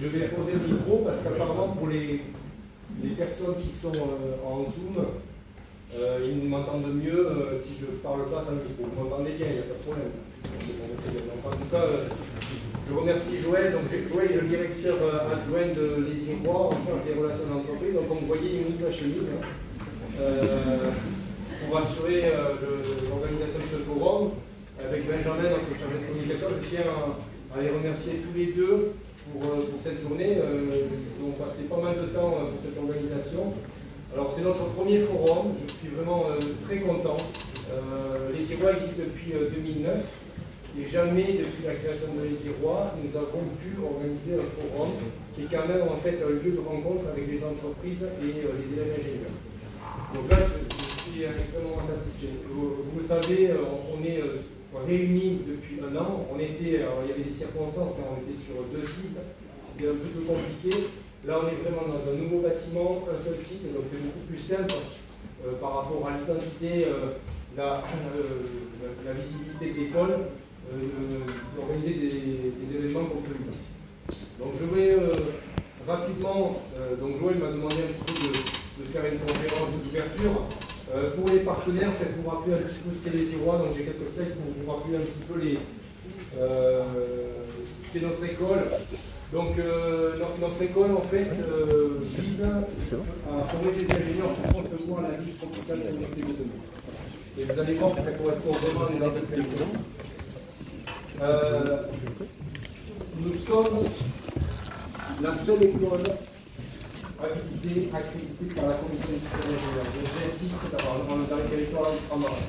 vais poser le micro parce qu'apparemment pour les personnes qui sont en Zoom, ils m'entendent mieux si je ne parle pas sans le micro. Vous m'entendez bien, il n'y a pas de problème. Donc, en tout cas, je remercie Joël. Donc, Joël est le directeur adjoint de Les Irois en charge des relations d'entreprise. Donc, comme vous voyez, il monte la chemise pour assurer l'organisation de ce forum. Avec Benjamin, notre chargé de communication, je tiens à les remercier tous les deux pour cette journée. Ils ont passé pas mal de temps pour cette organisation. Alors, c'est notre premier forum. Je suis vraiment très content. Les Irois existent depuis 2009. Et jamais, depuis la création de Les Irois, nous avons pu organiser un forum qui est quand même en fait un lieu de rencontre avec les entreprises et les élèves ingénieurs. Donc là, je suis extrêmement satisfait. Vous le savez, on est réunis depuis un an. Il y avait des circonstances, on était sur 2 sites, c'était un peu compliqué. Là, on est vraiment dans un nouveau bâtiment, un seul site, donc c'est beaucoup plus simple par rapport à l'identité, la visibilité de l'école. D'organiser des événements comme celui-là. Donc je vais rapidement, donc Joël m'a demandé un petit peu de faire une conférence d'ouverture. Pour les partenaires, peut-être vous rappeler un petit peu ce qu'est Les Irois, donc j'ai quelques slides pour vous rappeler un petit peu ce qu'est notre école. Donc notre école en fait vise à former des ingénieurs pour concevoir la vie tropicale connectée de demain. Et vous allez voir que ça correspond vraiment à des entreprises. Nous sommes la seule école accréditée par la commission d'ingénieur. J'insiste dans les territoires ultramarins.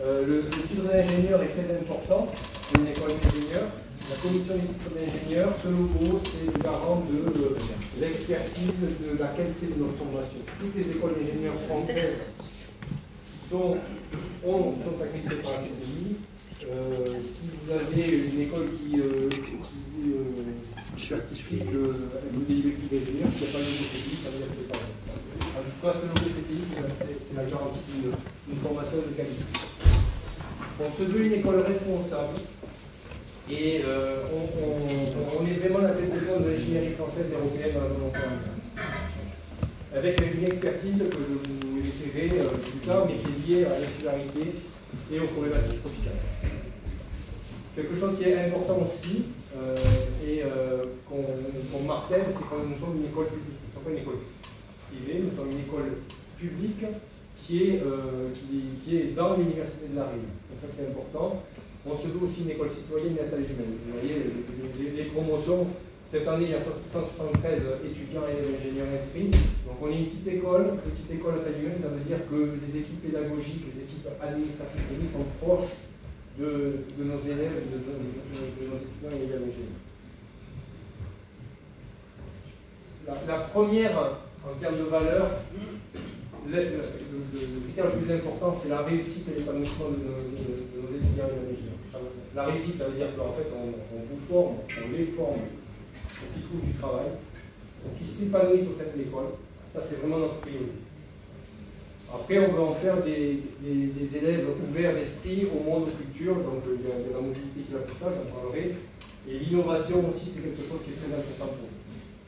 Le titre d'ingénieur est très important, c'est une école d'ingénieurs. La commission des titres d'ingénieurs, ce logo, c'est le garant de l'expertise, de la qualité de notre formation. Toutes les écoles d'ingénieurs françaises sont accréditées par la CDI. Si vous avez une école qui certifie que vous avez plus d'ingénieurs, s'il n'y a pas de logo CDI, ça veut dire que c'est pas vrai. En tout cas, ce logo CDI, c'est la garantie d'une formation de qualité. On se veut une école responsable et on est vraiment la tête de pont de l'ingénierie française et européenne dans la zone océanique. Avec une expertise que je vous écrirai plus tard, mais qui est liée à l'insularité et aux problématiques tropicales. Quelque chose qui est important aussi et qu'on martèle, c'est que nous sommes une école publique. Nous ne sommes pas une école privée, nous sommes une école publique qui est dans l'université de la Réunion. Donc ça c'est important. On se veut aussi une école citoyenne et à taille humaine. Vous voyez les promotions. Cette année, il y a 173 étudiants et ingénieurs inscrits. Donc on est une petite école à taille humaine, ça veut dire que les équipes pédagogiques, les équipes administratives techniques sont proches de nos élèves, de nos étudiants et élèves ingénieurs. La première, en termes de valeur, le critère le plus important, c'est la réussite et l'épanouissement de nos étudiants et ingénieurs. La réussite, ça veut dire qu'en fait, on vous forme, on les forme pour qu'ils trouvent du travail, pour qu'ils s'épanouissent au sein de l'école. Ça, c'est vraiment notre priorité. Après, on veut en faire des élèves ouverts d'esprit au monde, aux cultures, donc il y a la mobilité qui va tout ça, j'en parlerai. Et l'innovation aussi, c'est quelque chose qui est très important pour nous.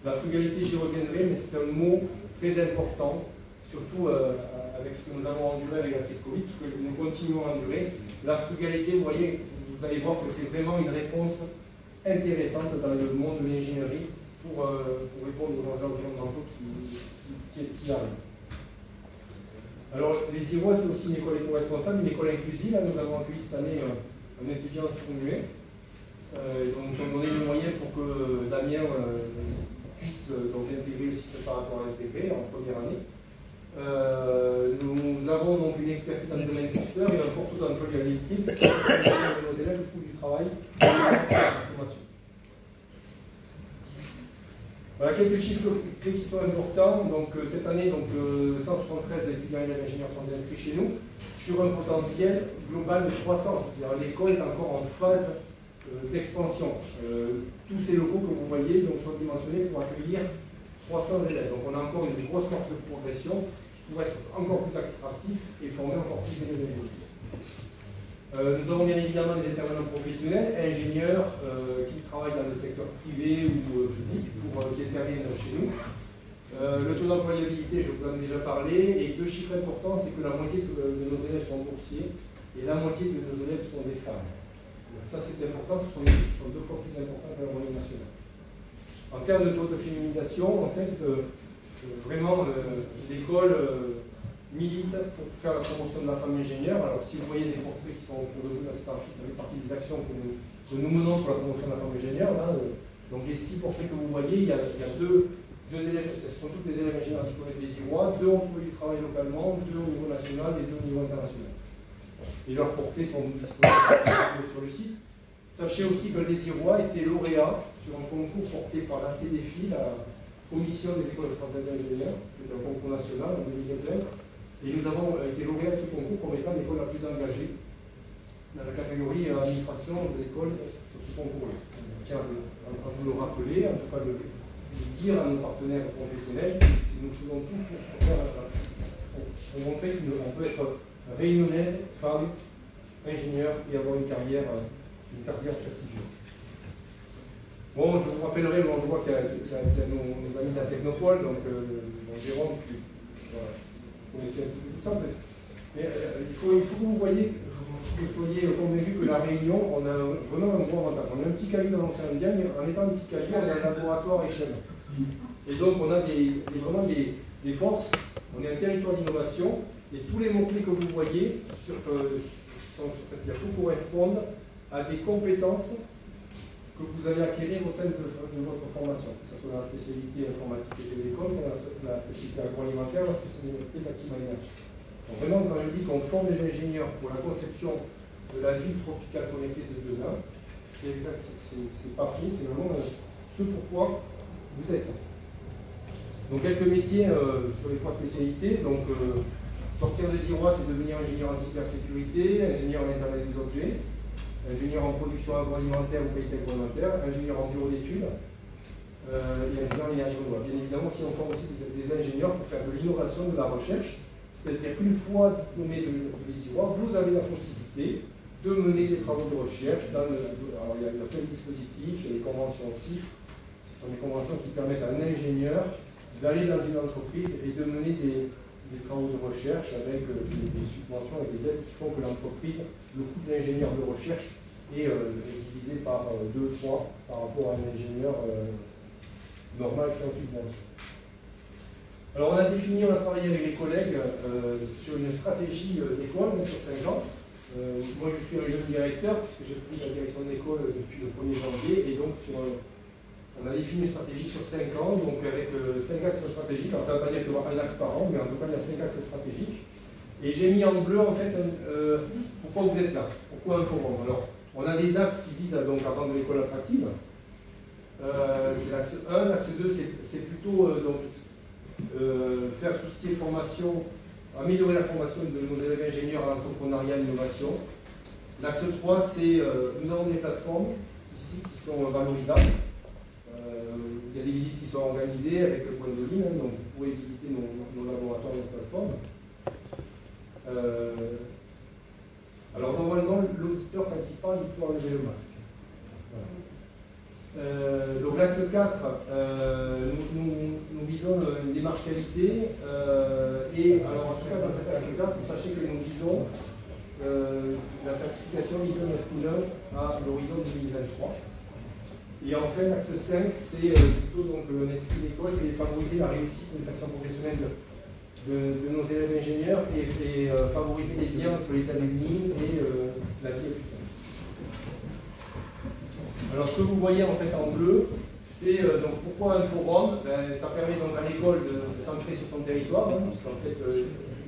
La frugalité, j'y reviendrai, mais c'est un mot très important, surtout avec ce que nous avons enduré avec la crise Covid, ce que nous continuons à endurer. La frugalité, vous voyez, vous allez voir que c'est vraiment une réponse intéressante dans le monde de l'ingénierie pour répondre aux enjeux environnementaux qui arrivent. Alors, Les Irois, c'est aussi une école éco-responsable, une école inclusive. Là, nous avons accueilli cette année un étudiant sourd-muet. Donc, nous avons donné les moyens pour que Damien puisse donc intégrer le cycle préparatoire intégré en première année. Nous avons donc une expertise dans le domaine porteur et un fort taux d'employabilité pour nos élèves au coût du travail et de la formation. Voilà quelques chiffres clés qui sont importants. Donc, cette année, 173 étudiants et ingénieurs sont inscrits chez nous sur un potentiel global de 300. C'est-à-dire l'école est encore en phase d'expansion. Tous ces locaux que vous voyez sont dimensionnés pour accueillir 300 élèves. Donc on a encore une grosse marge de progression pour être encore plus attractif et former encore plus d'élèves. Nous avons bien évidemment des intervenants professionnels, ingénieurs qui travaillent dans le secteur privé ou public qui interviennent chez nous. Le taux d'employabilité, je vous en ai déjà parlé, et deux chiffres importants, c'est que la moitié de nos élèves sont boursiers et la moitié de nos élèves sont des femmes. Donc ça c'est important, ce sont des chiffres qui sont 2 fois plus importants que la moyenne nationale. En termes de taux de féminisation, en fait, vraiment l'école milite pour faire la promotion de la femme ingénieure. Alors si vous voyez des portraits qui sont autour de vous dans cette affiche, ça fait partie des actions que nous menons pour la promotion de la femme ingénieure. Là, donc les 6 portraits que vous voyez, il y a deux élèves, ce sont tous des élèves ingénieurs diplômés des IROA, 2 ont trouvé du travail localement, 2 au niveau national et 2 au niveau international. Et leurs portraits sont disponibles sur le site. Sachez aussi que les IROA étaient lauréats sur un concours porté par la CDFI, la Commission des écoles françaises d'ingénieurs, qui est un concours national en 2021. Et nous avons été lauréats de ce concours comme étant l'école la plus engagée dans la catégorie administration de l'école sur ce concours-là. Je tiens à vous le rappeler, en tout cas de dire à nos partenaires professionnels si nous faisons tout pour montrer qu'on peut être réunionnaise, femme, ingénieur et avoir une carrière prestigieuse. Bon, je vous rappellerai, bon, je vois qu'il y a nos amis de la Technopole, donc Jérôme, voilà, vous connaissez un petit peu tout ça, mais il faut que vous voyez, convaincu que la Réunion, on a vraiment un gros avantage. On a un petit caillou dans l'océan Indien, mais en étant un petit caillou, on a un laboratoire à échelle. Et donc on a vraiment des forces, on est un territoire d'innovation, et tous les mots-clés que vous voyez sur cette diapo correspondent à des compétences que vous allez acquérir au sein de votre formation, que ce soit dans la spécialité informatique et télécom, dans la spécialité agroalimentaire, la spécialité bâtiment énergie. Donc vraiment, quand je dis qu'on forme des ingénieurs pour la conception de la ville tropicale connectée de demain, c'est exact, c'est pas faux, c'est vraiment ce pourquoi vous êtes là. Donc quelques métiers sur les 3 spécialités. Donc sortir des IROA, c'est devenir ingénieur en cybersécurité, ingénieur en Internet des objets, ingénieur en production agroalimentaire ou qualité agroalimentaire, ingénieur en bureau d'études et ingénieur en énergie renouvelable. Bien évidemment, si on forme aussi des ingénieurs pour faire de l'innovation, de la recherche, c'est-à-dire qu'une fois diplômé de l'ISIROA, vous avez la possibilité de mener des travaux de recherche. Alors il y a plein de dispositifs, il y a les conventions CIFRE, ce sont des conventions qui permettent à un ingénieur d'aller dans une entreprise et de mener des travaux de recherche avec des subventions et des aides qui font que l'entreprise, le coût de l'ingénieur de recherche est divisé par 2-3 par rapport à un ingénieur normal sans subvention. Alors on a travaillé avec les collègues sur une stratégie d'école sur 5 ans. Moi je suis un jeune directeur puisque j'ai pris la direction de l'école depuis le 1er janvier et donc on a défini une stratégie sur 5 ans, donc avec 5 axes stratégiques. Alors ça ne veut pas dire qu'il y aura un axe par an, mais en tout cas il y a 5 axes stratégiques. Et j'ai mis en bleu en fait pourquoi vous êtes là, pourquoi un forum. Alors on a des axes qui visent donc à rendre l'école attractive. C'est l'axe 1, l'axe 2 c'est plutôt faire tout ce qui est formation, améliorer la formation de nos élèves ingénieurs à l'entrepreneuriat et l'innovation. L'axe 3 c'est nous avons des plateformes ici qui sont valorisables. Il y a des visites qui sont organisées avec le point de ligne, donc vous pouvez visiter nos laboratoires et nos plateformes. Alors normalement, l'auditeur, quand il parle, il peut enlever le masque. Voilà. Donc l'axe 4, nous visons une démarche qualité. Et alors en tout cas, dans cet axe 4, sachez que nous visons la certification ISO 9001 à l'horizon 2023. Et enfin, l'axe 5, c'est plutôt donc, un esprit d'école, c'est favoriser la réussite des actions professionnelles de nos élèves ingénieurs et favoriser les liens entre les alumni et la vie future. Alors, ce que vous voyez en fait en bleu, c'est donc pourquoi un forum. Ça permet donc à l'école de s'ancrer sur son territoire, hein, parce qu'en fait,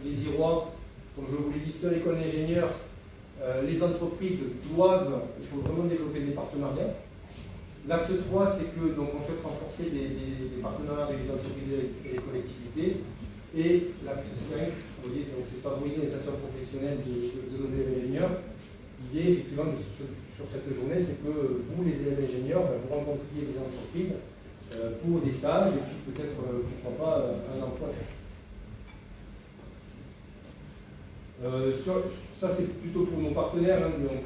les IROA, comme je vous l'ai dit, seule école d'ingénieurs, les entreprises doivent, il faut vraiment développer des partenariats. L'axe 3, c'est que donc, on souhaite renforcer des partenariats avec les entreprises et les collectivités. Et l'axe 5, vous voyez, c'est favoriser l'insertion professionnelle de nos élèves ingénieurs. L'idée, effectivement, sur cette journée, c'est que vous, les élèves ingénieurs, vous rencontriez des entreprises pour des stages et puis peut-être, pourquoi pas, un emploi. Ça c'est plutôt pour nos partenaires, hein. Donc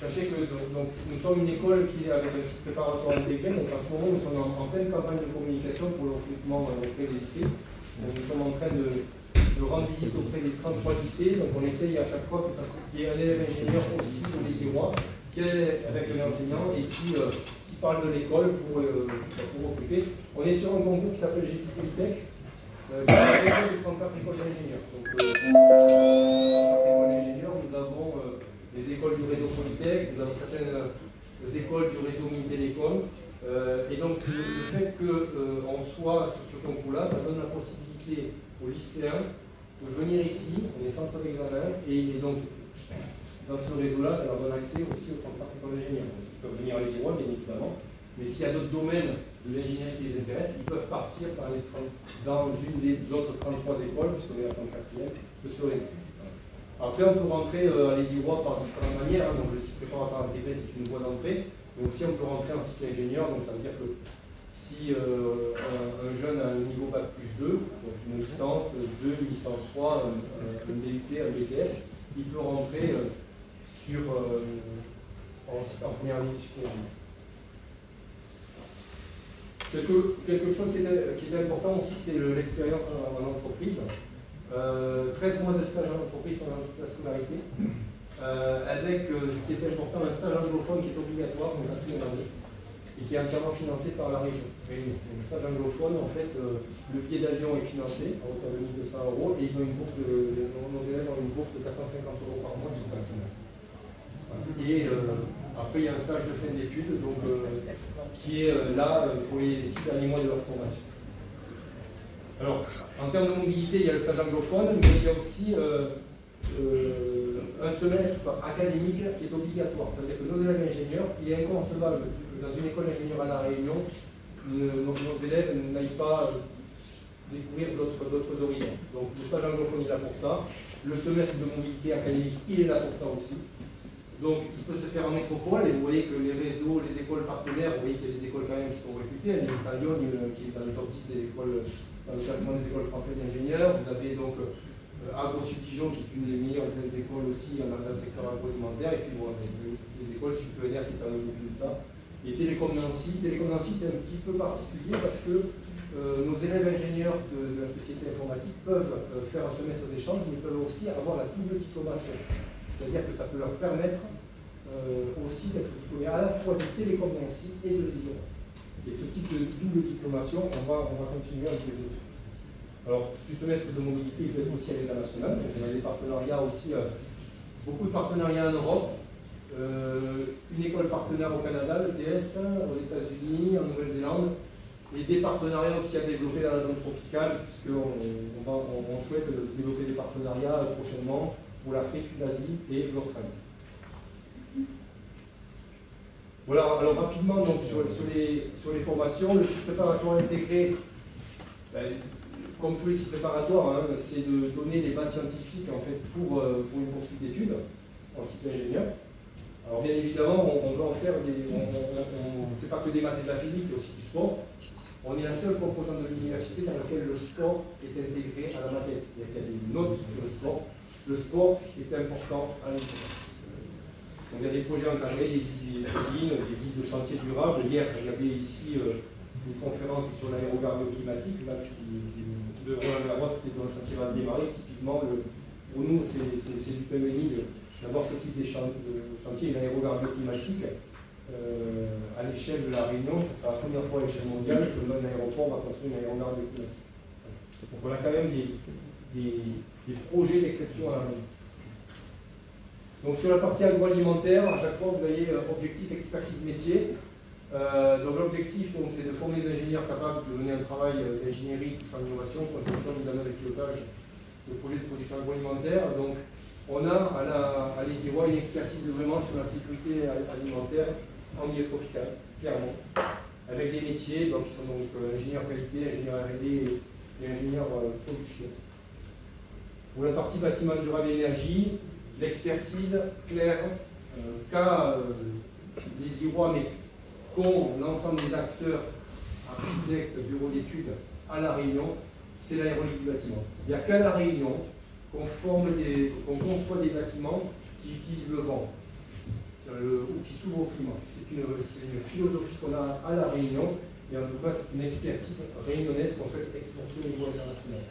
sachez que nous sommes une école qui est avec un site préparatoire intégré, donc en ce moment nous sommes en pleine campagne de communication pour le recrutement auprès des lycées. Donc, nous sommes en train de rendre visite auprès des 33 lycées, donc on essaye à chaque fois qu'il y ait un élève ingénieur aussi au Lézirois, qui est avec un enseignant et qui parle de l'école pour recruter. On est sur un concours qui s'appelle GP Polytech, qui est un réseau de 34 écoles d'ingénieurs. Donc, nous avons des écoles du réseau Polytech, nous avons certaines écoles du réseau Mines Télécom. Et donc, le fait qu'on soit sur ce concours-là, ça donne la possibilité aux lycéens de venir ici, on est centre d'examen, et donc, dans ce réseau-là, ça leur donne accès aussi aux 34 écoles d'ingénieurs. Ils peuvent venir à Lézirois, bien évidemment, mais s'il y a d'autres domaines de l'ingénierie qui les intéressent, ils peuvent partir dans une des autres 33 écoles, puisqu'on est à 34e, de ce réseau. Après, on peut rentrer à Lézirois par différentes manières, hein. Donc le cycle préparatoire intégré, c'est une voie d'entrée, mais aussi on peut rentrer en cycle ingénieur, donc ça veut dire que si un jeune a un niveau Bac plus 2, donc une licence 2, une licence 3, un DUT, un BTS, il peut rentrer en première année de cycle ingénieur. Quelque chose qui est important aussi, c'est l'expérience en entreprise. 13 mois de stage en entreprise pendant toute la scolarité, avec ce qui est important, un stage anglophone qui est obligatoire en quatrième année et qui est entièrement financé par la région. Donc, le stage anglophone, en fait, le billet d'avion est financé à hauteur de 1 200 €, et ils ont une bourse nos élèves ont une bourse de 450 € par mois sur 4 mois. Et après, il y a un stage de fin d'études, donc qui est là pour les 6 derniers mois de leur formation. Alors, en termes de mobilité, il y a le stage anglophone, mais il y a aussi un semestre académique qui est obligatoire. C'est-à-dire que nos élèves ingénieurs, il est inconcevable que dans une école d'ingénieur à La Réunion, nos élèves n'aillent pas découvrir d'autres horizons. Donc, le stage anglophone, il est là pour ça. Le semestre de mobilité académique, il est là pour ça aussi. Donc, il peut se faire en métropole, et vous voyez que les réseaux, les écoles partenaires, vous voyez qu'il y a des écoles quand même qui sont réputées. Il y a l'INSA Lyon, qui est dans le top 10 des écoles, dans le classement des écoles françaises d'ingénieurs. Vous avez donc Agro-Sud-Dijon, qui est une des meilleures écoles aussi dans le secteur agroalimentaire, et puis bon, les écoles supplémentaires qui sont dans le milieu de ça. Et Télécom Nancy, c'est un petit peu particulier parce que nos élèves ingénieurs de la spécialité informatique peuvent faire un semestre d'échange, mais peuvent aussi avoir la double diplomation. C'est-à-dire que ça peut leur permettre aussi d'être diplômés à la fois de Télécom Nancy et de Lézirois. Et ce type de double diplomation, on va continuer à le développer. Alors, ce semestre de mobilité, il peut être aussi à l'international. Donc, on a des partenariats aussi, beaucoup de partenariats en Europe, une école partenaire au Canada, l'ETS, aux États-Unis, en Nouvelle-Zélande, et des partenariats aussi à développer dans la zone tropicale, puisqu'on souhaite développer des partenariats prochainement pour l'Afrique, l'Asie et l'Australie. Voilà, alors rapidement, donc, sur les formations, le cycle préparatoire intégré, comme tous les cycles préparatoires, hein, c'est de donner les bases scientifiques en fait, pour une poursuite d'études en cycle ingénieur. Alors bien évidemment, on veut en faire c'est pas que des maths et de la physique, c'est aussi du sport. On est la seule composante de l'université dans laquelle le sport est intégré à la matière. C'est-à-dire qu'il y a des notes sur le sport. Le sport est important à l'université. Donc il y a des projets encadrés, des visites de chantier durable. Hier, il y avait ici une conférence sur l'aérogarbio climatique, là, de Roland Garros, qui est dans le chantier va démarrer. Typiquement, pour nous, c'est du PMI d'avoir ce type de chantier, l'aérogarbio climatique. À l'échelle de la Réunion, ça sera la première fois à l'échelle mondiale que un aéroport va construire une aérogarbio climatique. Donc on a quand même des projets d'exception à la Réunion. Donc sur la partie agroalimentaire, à chaque fois vous voyez objectif expertise métier. Donc l'objectif c'est de former des ingénieurs capables de mener un travail d'ingénierie touchant l'innovation, conception, mise en œuvre et pilotage de projets de production agroalimentaire. Donc on a à Lézirois une expertise vraiment sur la sécurité alimentaire en milieu tropical, clairement, avec des métiers donc, qui sont donc ingénieur qualité, ingénieur R&D et ingénieur production. Pour la partie bâtiment durable et énergie, l'expertise claire qu'a Lézirois, mais qu'ont l'ensemble des acteurs, architectes, bureaux d'études à La Réunion, c'est l'aéronique du bâtiment. Il n'y a qu'à La Réunion qu'on conçoit des bâtiments qui utilisent le vent, ou qui s'ouvrent au climat. C'est une philosophie qu'on a à La Réunion, et en tout cas c'est une expertise réunionnaise qu'on souhaite exporter au niveau international.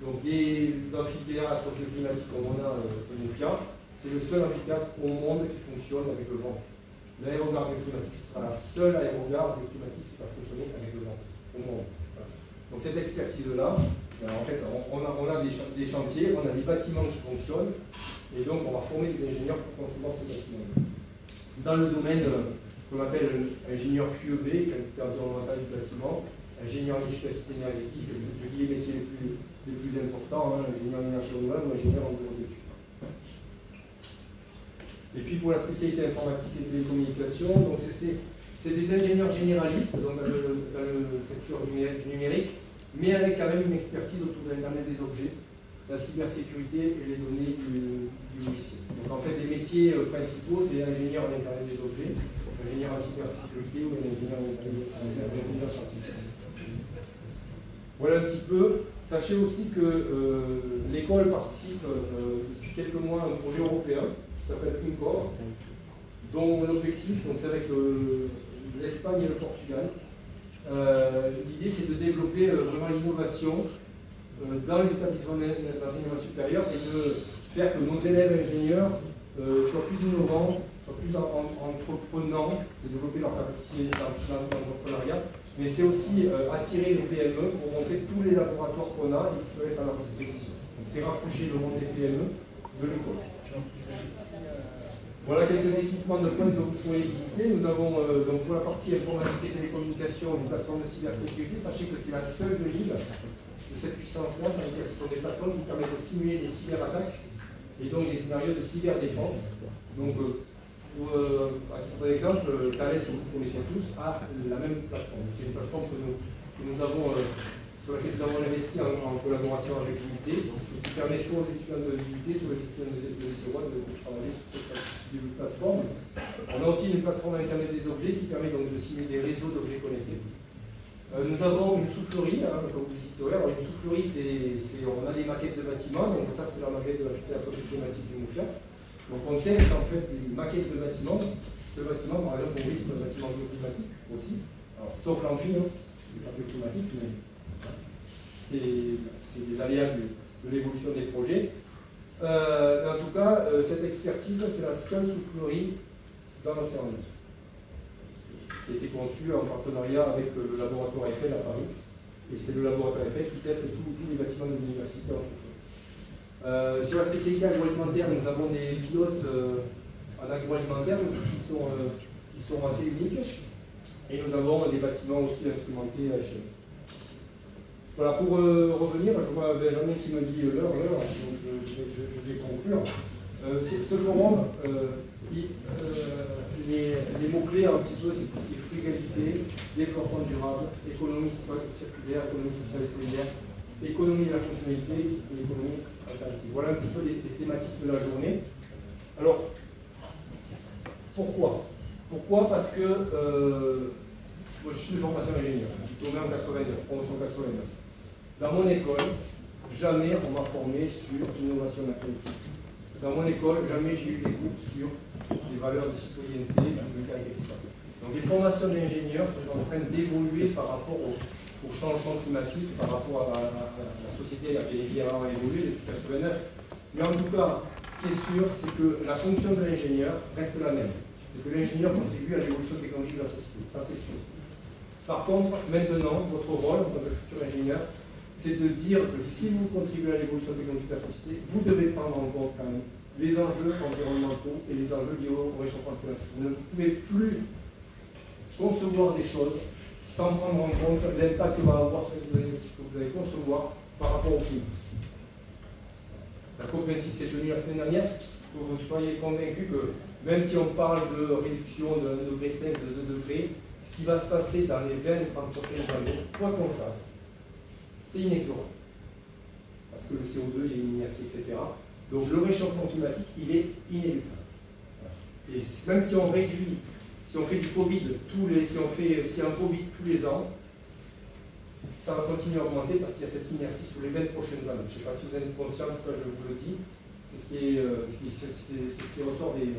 Donc des amphithéâtres climatiques comme on a au Mufia, c'est le seul amphithéâtre au monde qui fonctionne avec le vent. L'aérogare climatique, ce sera la seule aérogare climatique qui va fonctionner avec le vent au monde. Voilà. Donc cette expertise-là, en fait, on a des chantiers, on a des bâtiments qui fonctionnent, et donc on va former des ingénieurs pour concevoir ces bâtiments. Dans le domaine, ce qu'on appelle ingénieur QEB, qualité environnementale du bâtiment, ingénieur en efficacité énergétique, je dis les métiers les plus importants, hein, ingénieur en énergie renouvelable ou ingénieur en bureau d'études. Et puis pour la spécialité informatique et télécommunications, donc c'est des ingénieurs généralistes donc dans le secteur numérique, mais avec quand même une expertise autour de l'Internet des objets, la cybersécurité et les données du logiciel. Donc en fait les métiers principaux, c'est ingénieur en Internet des objets, ingénieur en cybersécurité ou ingénieur en intelligence artificielle. Voilà un petit peu. Sachez aussi que l'école participe depuis quelques mois à un projet européen qui s'appelle INCOR, dont l'objectif, c'est avec l'Espagne et le Portugal. L'idée c'est de développer vraiment l'innovation dans les établissements d'enseignement supérieur et de faire que nos élèves ingénieurs soient plus innovants, soient plus entreprenants, c'est développer leur capacité d'entrepreneuriat, mais c'est aussi attirer les PME pour montrer tous les laboratoires qu'on a et qui peuvent être à leur disposition. C'est rapprocher le monde des PME de l'école. Voilà quelques équipements de pointe que vous pourrez visiter. Nous avons donc pour la partie informatique et télécommunications une plateforme de cybersécurité. Sachez que c'est la seule de l'île de cette puissance-là. Ça veut dire que ce sont des plateformes qui permettent de simuler des cyberattaques et donc des scénarios de cyberdéfense. Donc, à titre d'exemple, Thales, que vous connaissez tous, a la même plateforme. C'est une plateforme que nous avons, sur laquelle nous avons investi en collaboration avec l'UIT, qui permet soit aux étudiants de l'UIT, soit aux étudiants de l'ECOA de travailler sur cette plateforme. On a aussi une plateforme Internet des objets qui permet donc de simuler des réseaux d'objets connectés. Nous avons une soufflerie, comme vous visiterez. Alors une soufflerie, on a des maquettes de bâtiments, donc ça c'est la maquette de l'amphithéâtre climatique du Mufia. Donc on teste en fait des maquettes de bâtiments. Ce bâtiment, par exemple, on risque un bâtiment bioclimatique aussi, alors, sauf l'amphi, il n'est pas bioclimatique, mais c'est des aléas de l'évolution des projets. En tout cas, cette expertise, c'est la seule soufflerie dans l'océan Indien, qui a été conçue en partenariat avec le laboratoire Eiffel à Paris. Et c'est le laboratoire Eiffel qui teste tous les bâtiments de l'université en soufflerie. Sur la spécialité agroalimentaire, nous avons des pilotes en agroalimentaire aussi qui sont assez uniques. Et nous avons des bâtiments aussi instrumentés à échelle. Voilà, pour revenir, je vois Benjamin qui me dit l'heure, donc je vais conclure. Ce forum, les mots-clés un petit peu, c'est tout ce qui est frugalité, développement durable, économie circulaire, économie sociale et solidaire, économie de la fonctionnalité et économie alternative. Voilà un petit peu les thématiques de la journée. Alors, pourquoi? Pourquoi? Parce que moi je suis de formation d'ingénieur, diplômé en 89, promotion 89. Dans mon école, jamais on m'a formé sur l'innovation politique. Dans mon école, jamais j'ai eu des cours sur les valeurs de citoyenneté, etc. Donc les formations d'ingénieurs sont en train d'évoluer par rapport au changement climatique, par rapport à la société qui a évolué depuis 89. Mais en tout cas, ce qui est sûr, c'est que la fonction de l'ingénieur reste la même. C'est que l'ingénieur contribue à l'évolution technologique de la société, ça c'est sûr. Par contre, maintenant, votre rôle en tant que futur ingénieur, c'est de dire que si vous contribuez à l'évolution technologique de la société, vous devez prendre en compte quand même les enjeux environnementaux et les enjeux liés au réchauffement climatique. Vous ne pouvez plus concevoir des choses sans prendre en compte l'impact que va avoir ce que vous allez concevoir par rapport au climat. La COP26 s'est tenue la semaine dernière, que vous soyez convaincus que même si on parle de réduction de 1,5 degré, de 2 degrés, ce qui va se passer dans les 20-30 prochaines années, quoi qu'on fasse, c'est inexorable. Parce que le CO2, il est inertie, etc. Donc le réchauffement climatique, il est inéluctable. Et même si on réduit, si on fait du Covid si on fait un Covid tous les ans, ça va continuer à augmenter parce qu'il y a cette inertie sur les 20 prochaines années. Je ne sais pas si vous êtes conscient, en tout cas je vous le dis, c'est ce qui ressort des,